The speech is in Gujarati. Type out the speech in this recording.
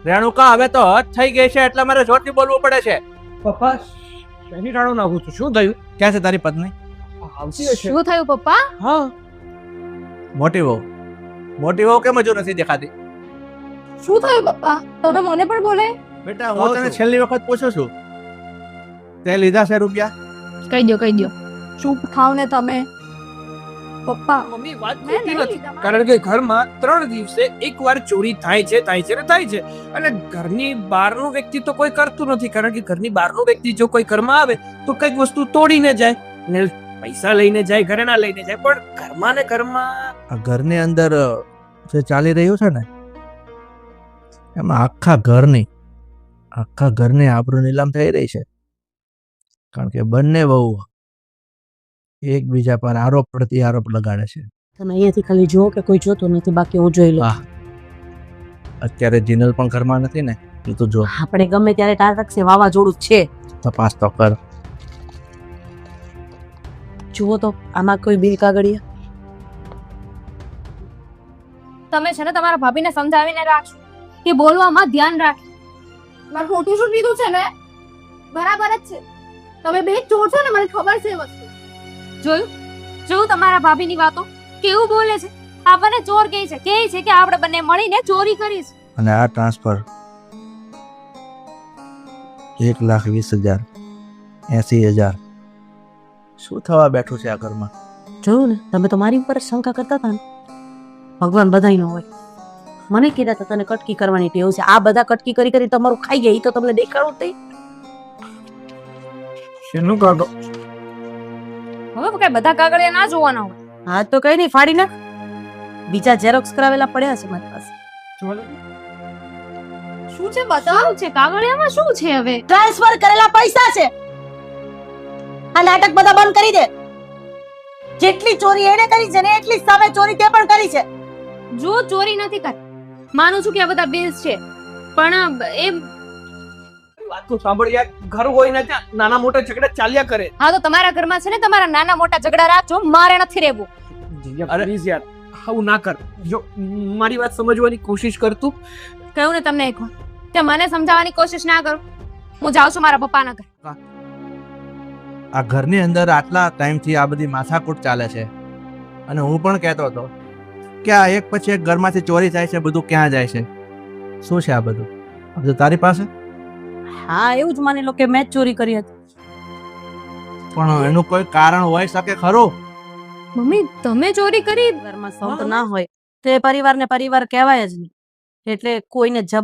રેણુકા હવે તો હદ થઈ ગઈ છે એટલે મારે જોરથી બોલવું પડે છે. પપ્પા શેની રાણું નાખું છું? શું થયું? ક્યાં છે તારી પત્ની? આવતી હશે. શું થયું પપ્પા? હા, મોટી વહુ. મોટી વહુ કેમ હજુ નથી દેખાતી? શું થયું પપ્પા? તમે મને પણ બોલે? બેટા કહું હું તને છું. છેલ્લી વખત પૂછું છું, તે લીધા છે રૂપિયા? કહી દો. ચૂપ થાવ ને તમે. પપ્પા મમ્મી વાત મેં ખોટી નહીં નથી. લીધા. કારણ કે ઘરમાં 3 દિવસે એકવાર ચોરી થાય છે ને થાય છે. અને ઘરની બહારનું વ્યક્તિ તો કોઈ કરતું નથી, કારણ કે ઘરની બહારનું વ્યક્તિ જો કોઈ ઘરમાં આવે તો કઈક વસ્તુ તોડીને જાય ને પૈસા લઈને જાય, ઘરે ના લઈને જાય. પણ ઘરમાં ને ઘરમાં આ ઘરની અંદર જે ચાલી રહ્યું છે ને એમાં આખા ઘરની આબરૂ નીલામ થઈ રહી છે. કારણ કે બંને વહુ એકબીજા પર આરોપ પ્રતિ આરોપ લગાડે છે. તમે અહીંયાથી ખાલી જુઓ કે કોઈ જોતું નથી, બાકી હું જોઈ લઉં. અત્યારે જીનલ પણ ઘરમાં નથી ને, એ તો જો આપણે ગમે ત્યારે ટાટકશે, વાવાઝોડું જ છે. તપાસ તો કર. જુઓ તો આમાં કોઈ બિલ કાગળિયા. તમે છે ને તમારા ભાભીને સમજાવીને રાખજો કે બોલવામાં ધ્યાન રાખે. મારું ફોટો શૂટ લીધું છે ને, બરાબર જ છે. તમે બે ચોર છો ને, મને ખબર છે એ વસ્તુ. જોયું તમારા ભાભીની વાતો કેવું બોલે છે. આપણને ચોર કહે છે કે આપણે બંને મળીને ચોરી કરી છે. અને આ ટ્રાન્સફર 1,20,000 80,000 શું થવા બેઠું છે આ ઘરમાં? જોયું ને, તમે તો મારી ઉપર જ શંકા કરતા હતા ને. ભગવાન બધાયનો હોય. મને કીધા હતા તને કટકી કરવાની ટેવ છે. આ બધા કટકી કરી કરી તમારું ખાઈ ગયા, ઈ તો તમને દેખાડું તે. શેનું કાગળ? હવે કઈ બધા કાગળિયા ના જોવાના હોય. હા તો કઈ નહીં, ફાડી નાખ. બીજા ઝેરોક્સ કરાવેલા પડ્યા છે મારી પાસે. શું છે બતાવો છે કાગળિયામાં શું છે હવે? ટ્રાન્સફર કરેલા પૈસા છે. આ નાટક બધા બંધ કરી દે. જેટલી ચોરી એને કરી છે ને એટલી જ સામે ચોરી તે પણ કરી છે. જો ચોરી નથી કરી, માનું છું કે આ બધા બિલ્સ છે, પણ એ વાત તો સાંભળ યાર. ઘર હોય ને ત્યાં નાના મોટા ઝઘડા ચાલ્યા કરે. હા તો તમારા ઘરમાં છે ને તમારા નાના મોટા ઝઘડા રાખજો, મારે નથી રહેવું. અરે પ્લીઝ યાર, આવું ના કર. જો મારી વાત સમજવાની કોશિશ કર તું. કહ્યું ને તમને એક વાર કે મને સમજાવવાની કોશિશ ના કરો. હું જાઉં છું મારા પપ્પાના ઘરે. આ ઘરની અંદર આટલા ટાઈમથી આ બધી માથાકૂટ ચાલે છે અને હું પણ કહેતો હતો કે આ એક પછી એક ઘરમાંથી ચોરી થાય છે, બધું ક્યાં જાય છે, શું છે આ બધું? આ બધું તારી પાસે? હા એવું જ માની લો કે મેં જ ચોરી કરી હતી. પણ એનું કોઈ કારણ હોઈ શકે ખરું? મમ્મી તમે ચોરી કરી? ઘરમાં સંત ના હોય તો એ પરિવારને પરિવાર કહેવાય જ નહીં. એટલે કોઈને જબર